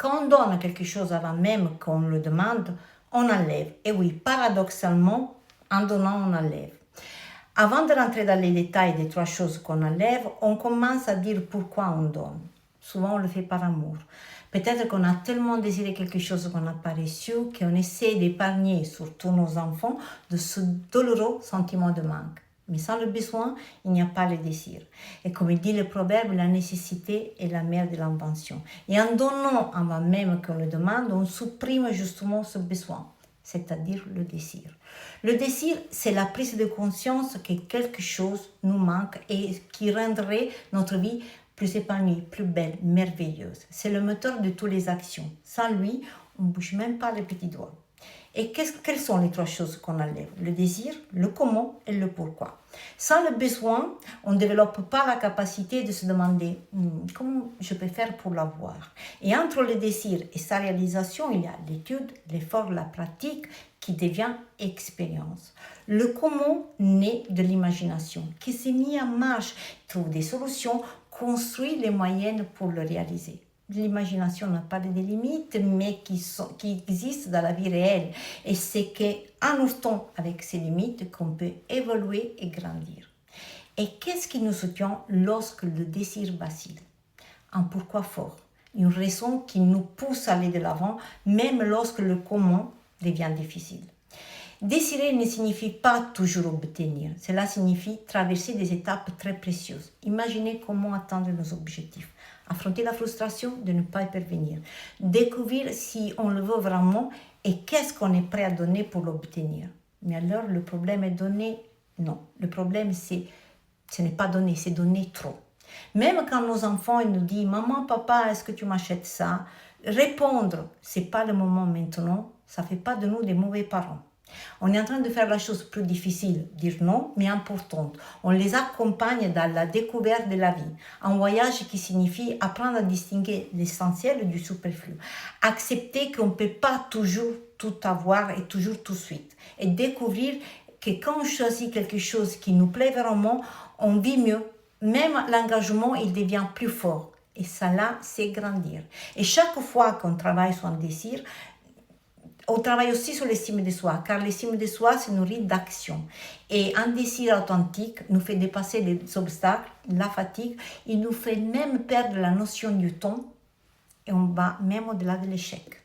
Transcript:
Quand on donne quelque chose avant même qu'on le demande, on enlève. Et oui, paradoxalement, en donnant, on enlève. Avant de rentrer dans les détails des 3 choses qu'on enlève, on commence à dire pourquoi on donne. Souvent, on le fait par amour. Peut-être qu'on a tellement désiré quelque chose qu'on n'a pas reçu qu'on essaie d'épargner, surtout nos enfants, de ce douloureux sentiment de manque. Mais sans le besoin, il n'y a pas le désir. Et comme il dit le proverbe, la nécessité est la mère de l'invention. Et en donnant avant même qu'on le demande, on supprime justement ce besoin, c'est-à-dire le désir. Le désir, c'est la prise de conscience que quelque chose nous manque et qui rendrait notre vie plus épanouie, plus belle, merveilleuse. C'est le moteur de toutes les actions. Sans lui, on ne bouge même pas les petits doigts. Et quelles sont les 3 choses qu'on enlève? Le désir, le comment et le pourquoi. Sans le besoin, on ne développe pas la capacité de se demander comment je peux faire pour l'avoir. Et entre le désir et sa réalisation, il y a l'étude, l'effort, la pratique qui devient expérience. Le comment naît de l'imagination, qui s'est mis en marche, trouve des solutions, construit les moyens pour le réaliser. L'imagination n'a pas de limites, mais qui existent dans la vie réelle. Et c'est qu'en ouvrant avec ces limites qu'on peut évoluer et grandir. Et qu'est-ce qui nous soutient lorsque le désir vacille? Un pourquoi fort, une raison qui nous pousse à aller de l'avant, même lorsque le comment devient difficile. Désirer ne signifie pas toujours obtenir, cela signifie traverser des étapes très précieuses. Imaginez comment atteindre nos objectifs. Affronter la frustration de ne pas y parvenir. Découvrir si on le veut vraiment et qu'est-ce qu'on est prêt à donner pour l'obtenir. Mais alors, le problème est donné? Non. Le problème, ce n'est pas donner, c'est donner trop. Même quand nos enfants ils nous disent « Maman, papa, est-ce que tu m'achètes ça ?» Répondre « C'est pas le moment maintenant », ça ne fait pas de nous des mauvais parents. On est en train de faire la chose plus difficile, dire non, mais importante. On les accompagne dans la découverte de la vie. Un voyage qui signifie apprendre à distinguer l'essentiel du superflu. Accepter qu'on ne peut pas toujours tout avoir et toujours tout de suite. Et découvrir que quand on choisit quelque chose qui nous plaît vraiment, on vit mieux. Même l'engagement, il devient plus fort. Et ça là, c'est grandir. Et chaque fois qu'on travaille sur un désir, on travaille aussi sur l'estime de soi, car l'estime de soi se nourrit d'action. Et un désir authentique nous fait dépasser les obstacles, la fatigue, il nous fait même perdre la notion du temps, et on va même au-delà de l'échec.